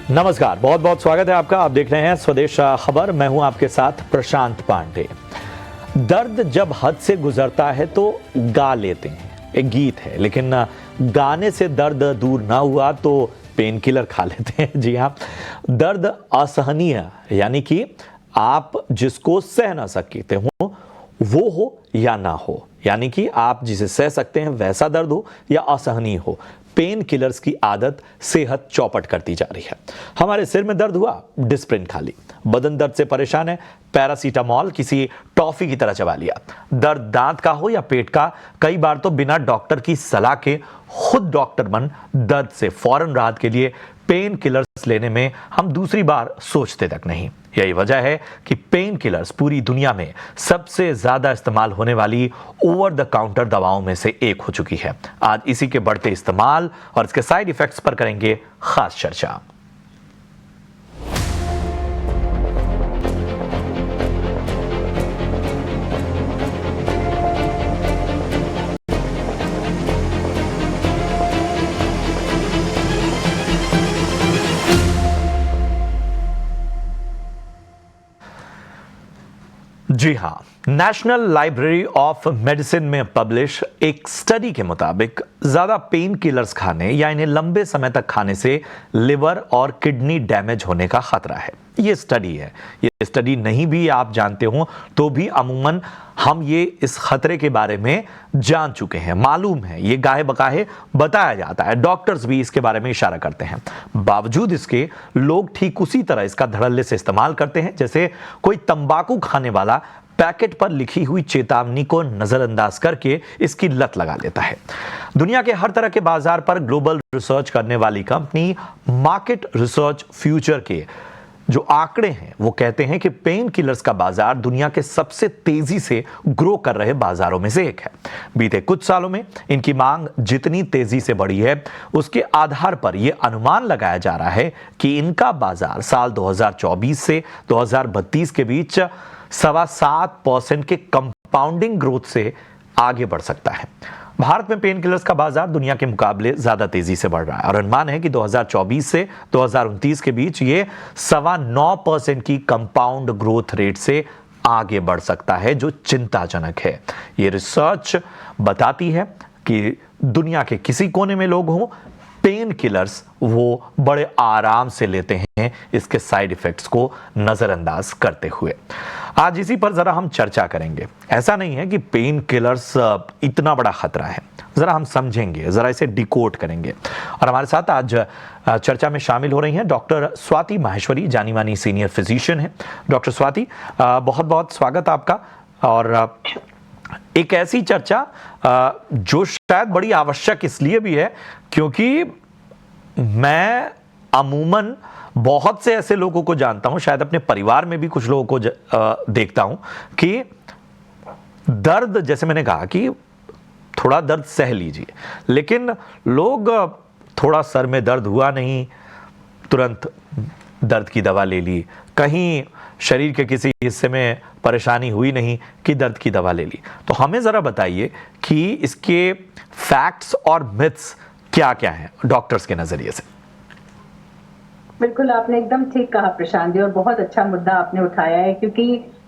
नमस्कार, बहुत बहुत स्वागत है आपका। आप देख रहे हैं स्वदेश खबर। मैं हूं आपके साथ प्रशांत पांडे। दर्द जब हद से गुजरता है तो गा लेते हैं, एक गीत है, लेकिन गाने से दर्द दूर ना हुआ तो पेन किलर खा लेते हैं। जी हाँ, दर्द असहनीय यानी कि आप जिसको सह ना सकते हो वो हो या ना हो, यानी कि आप जिसे सह सकते हैं वैसा दर्द हो या असहनीय हो, पेन किलर्स की आदत सेहत चौपट करती जा रही है। हमारे सिर में दर्द हुआ, डिस्प्रिन खा ली। बदन दर्द से परेशान है, पैरासीटामॉल किसी टॉफी की तरह चबा लिया। दर्द दांत का हो या पेट का, कई बार तो बिना डॉक्टर की सलाह के खुद डॉक्टर बन दर्द से फौरन राहत के लिए पेन किलर्स लेने में हम दूसरी बार सोचते तक नहीं। यही वजह है कि पेन किलर्स पूरी दुनिया में सबसे ज्यादा इस्तेमाल होने वाली ओवर द काउंटर दवाओं में से एक हो चुकी है। आज इसी के बढ़ते इस्तेमाल और इसके साइड इफेक्ट्स पर करेंगे खास चर्चा। जी हाँ, नेशनल लाइब्रेरी ऑफ मेडिसिन में पब्लिश एक स्टडी के मुताबिक ज्यादा पेन किलर्स खाने या इन्हें लंबे समय तक खाने से लिवर और किडनी डैमेज होने का खतरा है। ये स्टडी है, ये स्टडी नहीं भी आप जानते हो तो भी अमूमन हम ये इस खतरे के बारे में जान चुके हैं, मालूम है, ये गाहे बकाहे बताया जाता है, डॉक्टर्स भी इसके बारे में इशारा करते हैं। बावजूद इसके लोग ठीक उसी तरह इसका धड़ल्ले से इस्तेमाल करते हैं जैसे कोई तंबाकू खाने वाला पैकेट पर लिखी हुई चेतावनी को नजरअंदाज करके इसकी लत लगा लेता है। दुनिया के हर तरह के बाजार पर ग्लोबल रिसर्च करने वाली कंपनी मार्केट रिसर्च फ्यूचर के जो आंकड़े हैं वो कहते हैं कि पेन किलर्स का बाजार दुनिया के सबसे तेजी से ग्रो कर रहे बाजारों में से एक है। बीते कुछ सालों में इनकी मांग जितनी तेजी से बढ़ी है उसके आधार पर यह अनुमान लगाया जा रहा है कि इनका बाजार साल 2024 से 2032 के बीच 7.25% के कंपाउंडिंग ग्रोथ से आगे बढ़ सकता है। भारत में पेन किलर्स का बाजार दुनिया के मुकाबले ज्यादा तेजी से बढ़ रहा है और अनुमान है कि 2024 से 2029 के बीच ये 9.25% की कंपाउंड ग्रोथ रेट से आगे बढ़ सकता है, जो चिंताजनक है। ये रिसर्च बताती है कि दुनिया के किसी कोने में लोग हों, पेन किलर्स वो बड़े आराम से लेते हैं इसके साइड इफेक्ट्स को नजरअंदाज करते हुए। आज इसी पर जरा हम चर्चा करेंगे। ऐसा नहीं है कि पेन किलर्स इतना बड़ा खतरा है, जरा हम समझेंगे, जरा इसे डिकोड करेंगे। और हमारे साथ आज चर्चा में शामिल हो रही हैं डॉक्टर स्वाति माहेश्वरी, जानी मानी सीनियर फिजिशियन है। डॉक्टर स्वाति, बहुत बहुत स्वागत आपका। और एक ऐसी चर्चा जो शायद बड़ी आवश्यक इसलिए भी है क्योंकि मैं अमूमन बहुत से ऐसे लोगों को जानता हूं, शायद अपने परिवार में भी कुछ लोगों को देखता हूं कि दर्द, जैसे मैंने कहा कि थोड़ा दर्द सह लीजिए, लेकिन लोग थोड़ा सर में दर्द हुआ नहीं, तुरंत दर्द की दवा ले ली, कहीं शरीर के किसी हिस्से में परेशानी हुई नहीं कि दर्द की दवा ले ली। तो हमें जरा बताइए कि इसके फैक्ट्स और मिथ्स क्या क्या हैं डॉक्टर्स के नजरिए से। बिल्कुल, आपने एकदम ठीक कहा प्रशांत जी, और बहुत अच्छा मुद्दा आपने उठाया है क्योंकि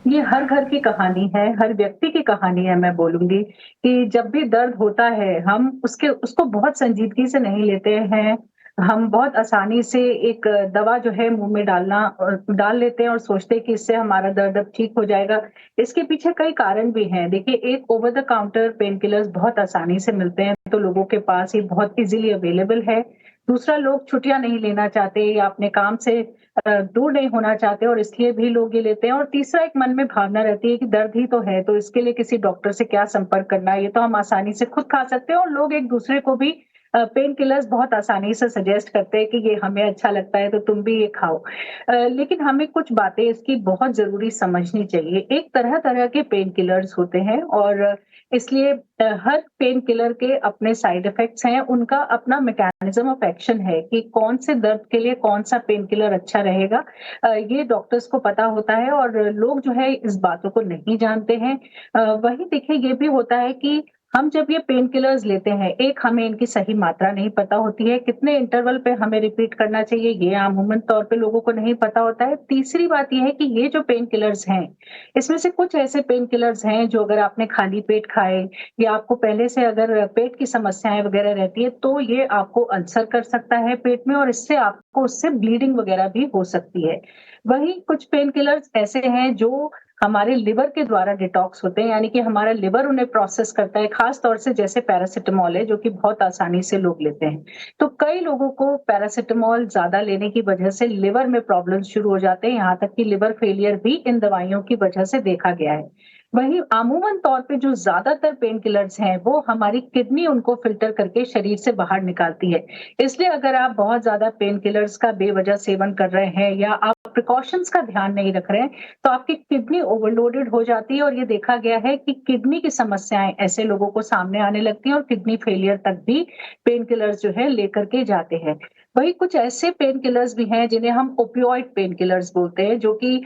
ये हर घर की कहानी है, हर व्यक्ति की कहानी है। मैं बोलूंगी कि जब भी दर्द होता है हम उसको बहुत संजीदगी से नहीं लेते हैं। हम बहुत आसानी से एक दवा जो है मुंह में डाल लेते हैं और सोचते हैं कि इससे हमारा दर्द अब ठीक हो जाएगा। इसके पीछे कई कारण भी हैं। देखिए, एक over the counter pain killers बहुत आसानी से मिलते हैं, तो लोगों के पास ये बहुत इजीली अवेलेबल है। दूसरा, लोग छुट्टियां नहीं लेना चाहते या अपने काम से दूर नहीं होना चाहते और इसलिए भी लोग ये लेते हैं। और तीसरा, एक मन में भावना रहती है कि दर्द ही तो है, तो इसके लिए किसी डॉक्टर से क्या संपर्क करना है, ये तो हम आसानी से खुद खा सकते हैं। और लोग एक दूसरे को भी पेन किलर्स बहुत आसानी से सजेस्ट करते हैं कि ये हमें अच्छा लगता है तो तुम भी ये खाओ। लेकिन हमें कुछ बातें इसकी बहुत जरूरी समझनी चाहिए। एक तरह तरह के पेन किलर्स होते हैं और इसलिए हर पेन किलर के अपने साइड इफेक्ट्स हैं, उनका अपना मैकेनिज्म ऑफ एक्शन है कि कौन से दर्द के लिए कौन सा पेन किलर अच्छा रहेगा। ये डॉक्टर्स को पता होता है और लोग जो है इस बातों को नहीं जानते हैं। वही देखिए, ये भी होता है कि हम जब ये पेन किलर्स लेते हैं, एक हमें इनकी सही मात्रा नहीं पता होती है, कितने इंटरवल पे हमें रिपीट करना चाहिए, ये अमूमन तौर पे लोगों को नहीं पता होता है। तीसरी बात ये है कि ये जो पेन किलर्स हैं, इसमें से कुछ ऐसे पेन किलर्स हैं जो अगर आपने खाली पेट खाए या आपको पहले से अगर पेट की समस्याएँ वगैरह रहती है, तो ये आपको अल्सर कर सकता है पेट में और इससे आपको उससे ब्लीडिंग वगैरह भी हो सकती है। वहीं कुछ पेन किलर्स ऐसे हैं जो हमारे लिवर के द्वारा डिटॉक्स होते हैं, यानी कि हमारा लिवर उन्हें प्रोसेस करता है, खास तौर से जैसे पैरासिटामॉल है, जो कि बहुत आसानी से लोग लेते हैं। तो कई लोगों को पैरासिटामॉल ज़्यादा लेने की वजह से लिवर में प्रॉब्लम शुरू हो जाते हैं, यहाँ तक कि लिवर फेलियर भी इन दवाइयों की वजह से देखा गया है। वहीं अमूमन तौर पे जो ज़्यादातर पेन किलर्स हैं, वो हमारी किडनी उनको फ़िल्टर करके शरीर से बाहर निकालती है। इसलिए अगर आप बहुत ज़्यादा पेन किलर्स का बेवजह सेवन कर रहे हैं या आप प्रिकॉशंस का ध्यान नहीं रख रहे हैं, तो आपकी किडनी ओवरलोडेड हो जाती है और ये देखा गया है कि किडनी की समस्याएँ ऐसे लोगों को सामने आने लगती हैं और किडनी फेलियर तक भी पेन किलर्स जो है लेकर के जाते हैं। वहीं कुछ ऐसे पेन किलर्स भी हैं जिन्हें हम ओपियोइड पेन किलर्स बोलते हैं, जो कि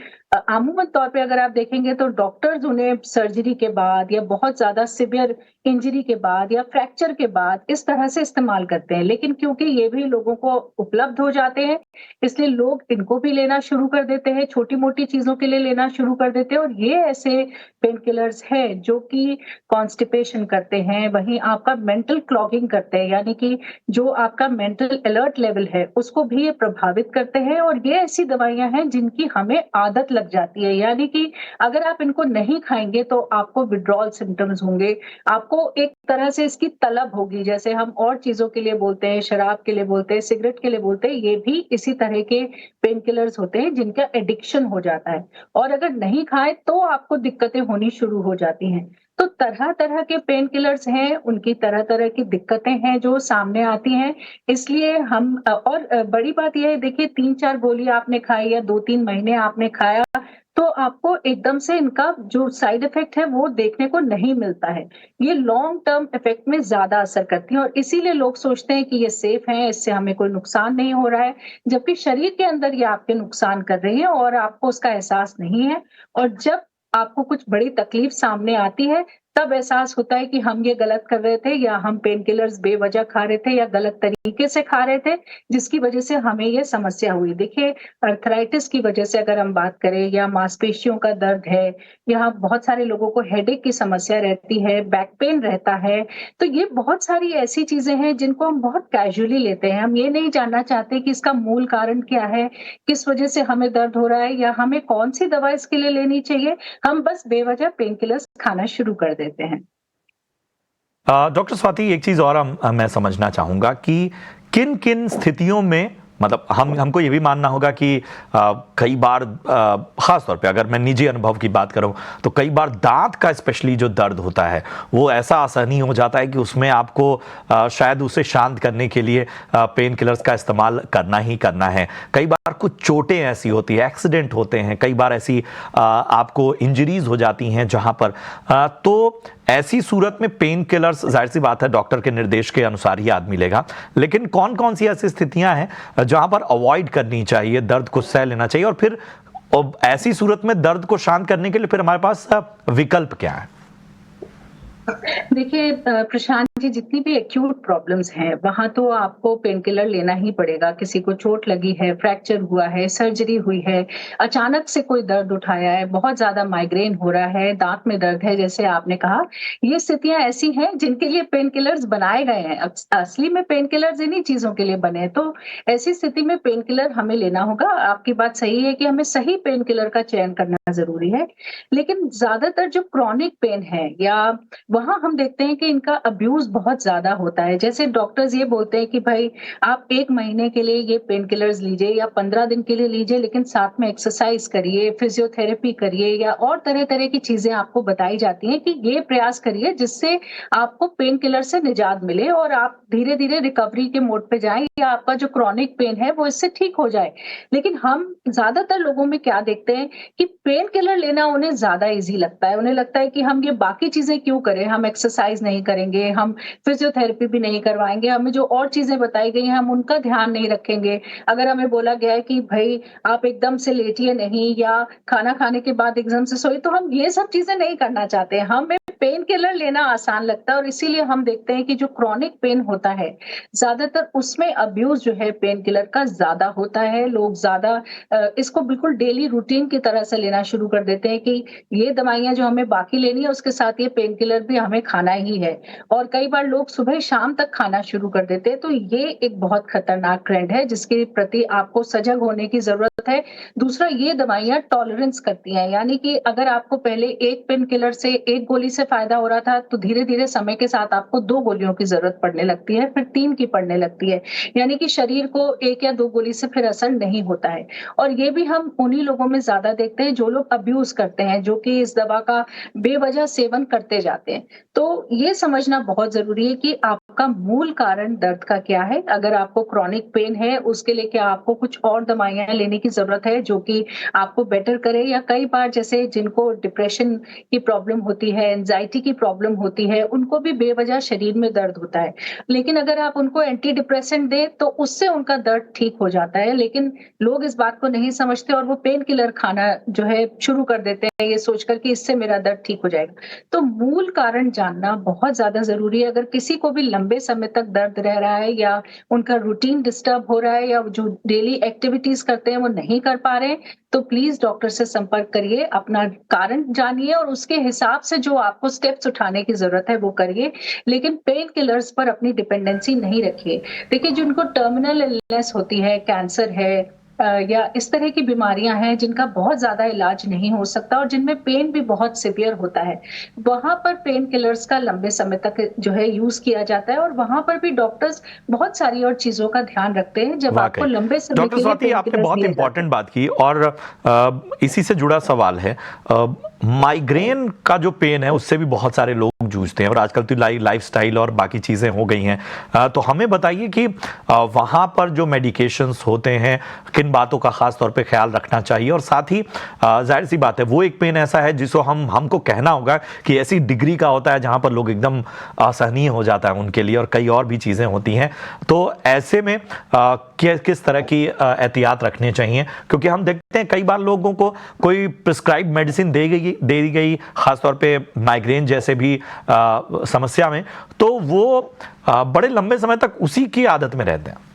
अमूमन तौर पे अगर आप देखेंगे तो डॉक्टर्स उन्हें सर्जरी के बाद या बहुत ज़्यादा सीवियर इंजरी के बाद या फ्रैक्चर के बाद इस तरह से इस्तेमाल करते हैं। लेकिन क्योंकि ये भी लोगों को उपलब्ध हो जाते हैं, इसलिए लोग इनको भी लेना शुरू कर देते हैं, छोटी-मोटी चीज़ों के लिए लेना शुरू कर देते हैं और ये ऐसे पेन किलर्स हैं जो कि कॉन्स्टिपेशन करते हैं, वहीं आपका मेंटल क्लॉगिंग करते हैं, यानी कि जो आपका मेंटल अलर्ट लेवल है, उसको भी ये प्रभावित करते हैं और ये ऐसी दवाइयाँ हैं जिनकी हमें आदत लग जाती है, यानी कि अगर आप इनको नहीं खाएँगे तो आपको विथड्रॉल सिम्पटम्स होंगे, आपको एक तरह से इसकी तलब होगी, जैसे हम और चीज़ों के लिए बोलते हैं, शराब के लिए बोलते हैं, सिगरेट के लिए बोलते हैं, ये भी इसी तरह के पेन किलर्स होते हैं जिनका एडिक्शन हो जाता है और अगर नहीं खाएँ तो आपको दिक्कतें होनी शुरू हो जाती हैं। तो तरह-तरह के पेन किलर्स हैं, उनकी तरह-तरह की दिक्कतें हैं जो सामने आती हैं, इसलिए हम बड़ी बात ये है देखिए 3-4 गोली आपने खाई या 2-3 महीने आपने खाया, तो आपको एकदम से इनका जो साइड इफ़ेक्ट है वो देखने को नहीं मिलता है। ये लॉन्ग टर्म इफ़ेक्ट में ज़्यादा असर करती हैं और इसीलिए लोग सोचते हैं कि ये सेफ हैं, इससे हमें कोई नुकसान नहीं हो रहा है, जबकि शरीर के अंदर ये आपके नुकसान कर रही हैं और आपको उसका एहसास नहीं है और जब आपको कुछ बड़ी तकलीफ सामने आती है, तब एहसास होता है कि हम ये गलत कर रहे थे या हम पेन किलर्स बेवजह खा रहे थे या गलत तरीके से खा रहे थे, जिसकी वजह से हमें ये समस्या हुई। देखिए, आर्थराइटिस की वजह से अगर हम बात करें या मांसपेशियों का दर्द है, या बहुत सारे लोगों को हेडेक की समस्या रहती है, बैक पेन रहता है, तो ये बहुत सारी ऐसी चीज़ें हैं जिनको हम बहुत कैजुअली लेते हैं। हम ये नहीं जानना चाहते कि इसका मूल कारण क्या है, किस वजह से हमें दर्द हो रहा है या हमें कौन-सी दवा इसके लिए लेनी चाहिए। हम बस बेवजह पेन किलर्स खाना शुरू कर देते हैं। डॉक्टर स्वाति, एक चीज़ और मैं समझना चाहूँगा कि किन-किन स्थितियों में मतलब हमको ये भी मानना होगा कि कई बार ख़ास तौर पे अगर मैं निजी अनुभव की बात करूँ, तो कई बार दाँत का स्पेशली जो दर्द होता है, वो ऐसा असहनीय हो जाता है कि उसमें आपको शायद उसे शांत करने के लिए पेन किलर्स का इस्तेमाल करना ही करना है। कई बार कुछ चोटें ऐसी होती हैं, एक्सीडेंट होते हैं, कई बार ऐसी आपको इंजरीज़ हो जाती हैं जहाँ पर तो ऐसी सूरत में पेन किलर्स जाहिर सी बात है डॉक्टर के निर्देश के अनुसार ही आदमी लेगा। लेकिन कौन-कौन सी ऐसी स्थितियां हैं जहां पर अवॉइड करनी चाहिए, दर्द को सह लेना चाहिए और फिर ऐसी सूरत में दर्द को शांत करने के लिए फिर हमारे पास विकल्प क्या है? देखिए प्रशांत जी, जितनी भी एक्यूट प्रॉब्लम्स हैं, वहाँ तो आपको पेन किलर लेना ही पड़ेगा। किसी को चोट लगी है, फ्रैक्चर हुआ है, सर्जरी हुई है, अचानक से कोई दर्द उठाया है, बहुत ज़्यादा माइग्रेन हो रहा है, दाँत में दर्द है जैसे आपने कहा, ये स्थितियाँ ऐसी हैं जिनके लिए पेन किलर्स बनाए गए हैं। असली में पेन किलर्स इन्हीं चीज़ों के लिए बने हैं, तो ऐसी स्थिति में पेन किलर हमें लेना होगा। आपकी बात सही है कि हमें सही पेन किलर का चयन करना ज़रूरी है। लेकिन ज़्यादातर जो क्रॉनिक पेन है या वहाँ हम देखते हैं कि इनका अब्यूज़ बहुत ज़्यादा होता है। जैसे डॉक्टर्स ये बोलते हैं कि भई आप 1 महीने के लिए ये पेन किलर्स लीजिए या 15 दिन के लिए लीजिए, लेकिन साथ में एक्सरसाइज़ करिए, फिज़ियोथेरेपी करिए या और तरह-तरह की चीज़ें आपको बताई जाती हैं कि ये प्रयास करिए जिससे आपको पेन किलर से निजात मिले और आप धीरे-धीरे रिकवरी के मोड पे जाएँ या आपका जो क्रॉनिक पेन है वो इससे ठीक हो जाए। लेकिन हम ज़्यादातर लोगों में क्या देखते हैं कि पेन किलर लेना उन्हें ज़्यादा ईज़ी लगता है। उन्हें लगता है कि हम ये बाकी चीज़ें क्यों करें, हम एक्सरसाइज़ नहीं करेंगे, हम फिज़ियोथेरेपी भी नहीं करवाएँगे, हमें जो और चीज़ें बताई गई हैं, हम उनका ध्यान नहीं रखेंगे। अगर हमें बोला गया है कि भई आप एकदम से लेटिए नहीं या खाना खाने के बाद एकदम से सोइए, तो हम ये सब चीज़ें नहीं करना चाहते हैं। हमें पेन किलर लेना आसान लगता है और इसीलिए हम देखते हैं कि जो क्रॉनिक पेन होता है, ज़्यादातर उसमें अब्यूज़ जो है पेन किलर का ज़्यादा होता है। लोग ज़्यादा इसको बिल्कुल डेली रूटीन की तरह से लेना शुरू कर देते हैं कि ये दवाइयाँ जो हमें बाकी लेनी है, उसके साथ ये पेन किलर भी हमें खाना ही है। और कई बार लोग सुबह-शाम तक खाना शुरू कर देते हैं, तो ये एक बहुत खतरनाक ट्रेंड है, जिसके प्रति आपको सजग होने की ज़रूरत है। दूसरा, ये दवाइयाँ टॉलरेंस करती हैं, यानी कि अगर आपको पहले 1 पेन किलर से 1 गोली से फ़ायदा हो रहा था, तो धीरे-धीरे समय के साथ आपको 2 गोलियों की ज़रूरत पड़ने लगती है, फिर 3 की पड़ने लगती है। यानी कि शरीर को 1 या 2 गोली से फिर असर नहीं होता है। और ये भी हम उन्हीं लोगों में ज़्यादा देखते हैं जो लोग अब्यूज़ करते हैं, जो कि इस दवा का बेवजह सेवन करते जाते हैं। तो ये समझना बहुत ज़रूरी है कि आपका मूल कारण दर्द का क्या है? अगर आपको क्रॉनिक पेन है, उसके लिए क्या आपको कुछ और दवाइयाँ लेने की ज़रूरत है, जो कि आपको बेटर करे? या कई बार जैसे जिनको डिप्रेशन की प्रॉब्लम होती है, एंग्ज़ायटी की प्रॉब्लम होती है, उनको भी बेवजह शरीर में दर्द होता है। लेकिन अगर आप उनको एंटी डिप्रेसेंट दें, तो उससे उनका दर्द ठीक हो जाता है। लेकिन लोग इस बात को नहीं समझते और वो पेन किलर खाना जो है शुरू कर देते हैं, ये सोचकर कि इससे मेरा दर्द ठीक हो जाएगा। तो मूल कारण जानना बहुत ज़्यादा ज़रूरी है। अगर किसी को भी लंबे समय तक दर्द रह रहा है या उनका रूटीन डिस्टर्ब हो रहा है या जो डेली एक्टिविटीज़ करते हैं वो नहीं कर पा रहे हैं, तो प्लीज़ डॉक्टर से संपर्क करिए, अपना कारण जानिए और उसके हिसाब से जो आपको स्टेप्स उठाने की ज़रूरत है वो करिए। लेकिन पेन किलर्स पर अपनी डिपेंडेंसी नहीं रखिए। देखिए, जिनको टर्मिनल इलनेस होती है, कैंसर है या इस तरह की बीमारियाँ हैं जिनका बहुत ज़्यादा इलाज नहीं हो सकता और जिनमें पेन भी बहुत सीवियर होता है, वहाँ पर पेन किलर्स का लंबे समय तक जो है यूज़ किया जाता है और वहाँ पर भी डॉक्टर्स बहुत सारी और चीज़ों का ध्यान रखते हैं जब आपको वाकई लंबे समय डॉक्टर के लिए स्वाति, पेन आपने किलर्स बहुत दिए जाते इंपॉर्टेंट हैं। बात की और इसी से जुड़ा सवाल है। माइग्रेन का जो पेन है उससे भी बहुत सारे लोग जूझते हैं और आजकल तो लाइफस्टाइल और बाकी चीज़ें हो गई हैं। तो हमें बताइए कि वहाँ पर जो मेडिकेशंस होते हैं, किन बातों का खास तौर पे ख्याल रखना चाहिए और साथ ही जाहिर सी बात है वो एक पेन ऐसा है जिसको हमको कहना होगा कि ऐसी डिग्री का होता है जहाँ पर लोग एकदम असहनीय हो जाता है उनके लिए और कई और भी चीज़ें होती हैं। तो ऐसे में किस तरह की एहतियात रखने चाहिए, क्योंकि हम देखते हैं कई बार लोगों को कोई प्रिस्क्राइब मेडिसिन दे दी गई खासतौर पे माइग्रेन जैसे भी समस्या में, तो वो बड़े लंबे समय तक उसी की आदत में रहते हैं।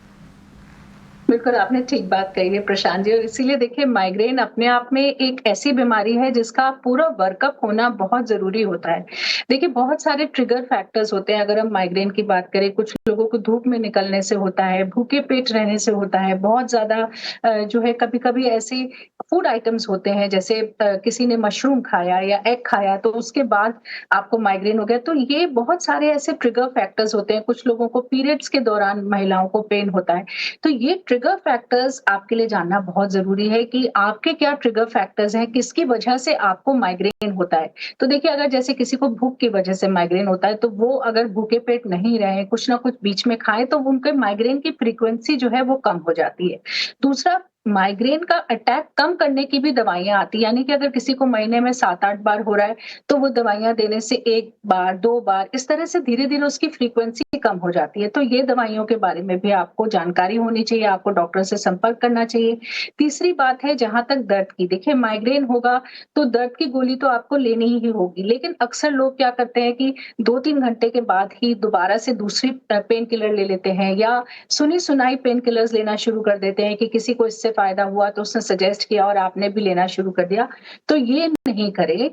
बिल्कुल, आपने ठीक बात कही है प्रशांत जी और इसीलिए देखिए माइग्रेन अपने आप में एक ऐसी बीमारी है जिसका पूरा वर्कअप होना बहुत ज़रूरी होता है। देखिए, बहुत सारे ट्रिगर फैक्टर्स होते हैं अगर हम माइग्रेन की बात करें, कुछ लोगों को धूप में निकलने से होता है, भूखे पेट रहने से होता है, बहुत ज़्यादा जो है कभी-कभी ऐसे फूड आइटम्स होते हैं जैसे किसी ने मशरूम खाया या एग खाया तो उसके बाद आपको माइग्रेन हो गया। तो ये बहुत सारे ऐसे ट्रिगर फैक्टर्स होते हैं। कुछ लोगों को पीरियड्स के दौरान महिलाओं को पेन होता है। तो ये ट्रिगर फैक्टर्स आपके लिए जानना बहुत ज़रूरी है कि आपके क्या ट्रिगर फैक्टर्स हैं, किसकी वजह से आपको माइग्रेन होता है। तो देखिए, अगर जैसे किसी को भूख की वजह से माइग्रेन होता है, तो वो अगर भूखे पेट नहीं रहे, कुछ ना कुछ बीच में खाएँ, तो उनके माइग्रेन की फ्रीक्वेंसी जो है वो कम हो जाती है। दूसरा, माइग्रेन का अटैक कम करने की भी दवाइयाँ आती हैं, यानी कि अगर किसी को महीने में 7-8 बार हो रहा है, तो वो दवाइयाँ देने से 1 बार, 2 बार, इस तरह से धीरे-धीरे उसकी फ्रीक्वेंसी कम हो जाती है। तो ये दवाइयों के बारे में भी आपको जानकारी होनी चाहिए, आपको डॉक्टर से संपर्क करना चाहिए। तीसरी बात है जहाँ तक दर्द की, देखिए माइग्रेन होगा तो दर्द की गोली तो आपको लेनी ही होगी, लेकिन अक्सर लोग क्या करते हैं कि 2-3 घंटे के बाद ही दोबारा से दूसरी पेन किलर ले लेते हैं या सुनी-सुनाई पेन किलर्स लेना शुरू कर देते हैं कि किसी को इससे फ़ायदा हुआ तो उसने सजेस्ट किया और आपने भी लेना शुरू कर दिया। तो ये नहीं करें।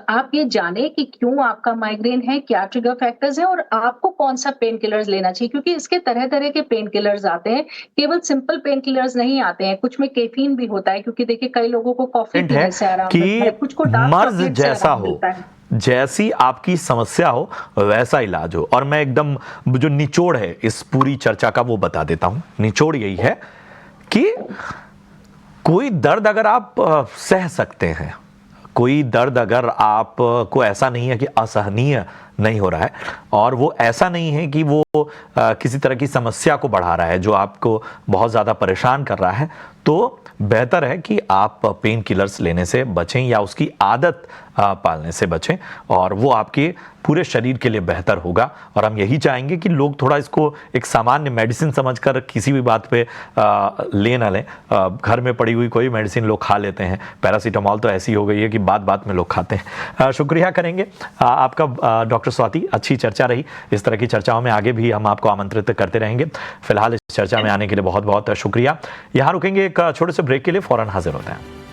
आप ये जानें कि क्यों आपका माइग्रेन है, क्या ट्रिगर फैक्टर्स हैं और आपको कौन-सा पेन किलर्स लेना चाहिए क्योंकि इसके तरह-तरह के पेन किलर्स आते हैं। केवल सिंपल पेन किलर्स नहीं आते हैं, कुछ में कैफ़ीन भी होता है क्योंकि देखिए कई लोगों को कॉफ़ी है पीने से आराम मिलता है, कि कुछ को डार्क मर्ज चॉकलेट से जैसा आराम हो, मिलता है। जैसी आपकी समस्या हो वैसा इलाज हो। और मैं एकदम जो निचोड़ है इस पूरी चर्चा का वो बता देता हूं। निचोड़ यही है कि कोई दर्द अगर आप सह सकते हैं, कोई दर्द अगर आपको ऐसा नहीं है कि असहनीय नहीं हो रहा है और वो ऐसा नहीं है कि वो किसी तरह की समस्या को बढ़ा रहा है जो आपको बहुत ज़्यादा परेशान कर रहा है, तो बेहतर है कि आप पेन किलर्स लेने से बचें या उसकी आदत पालने से बचें और वो आपके पूरे शरीर के लिए बेहतर होगा। और हम यही चाहेंगे कि लोग थोड़ा इसको एक सामान्य मेडिसिन समझकर किसी भी बात पे ले ना लें। घर में पड़ी हुई कोई मेडिसिन लोग खा लेते हैं, पैरासीटामॉल तो ऐसी हो गई है कि बात बात में लोग खाते हैं। शुक्रिया करेंगे आपका डॉक्टर स्वाति, अच्छी चर्चा रही। इस तरह की चर्चाओं में आगे भी हम आपको आमंत्रित करते रहेंगे। फिलहाल इस चर्चा में आने के लिए बहुत बहुत शुक्रिया। यहाँ रुकेंगे एक छोटे से ब्रेक के लिए, फौरन हाजिर होते हैं।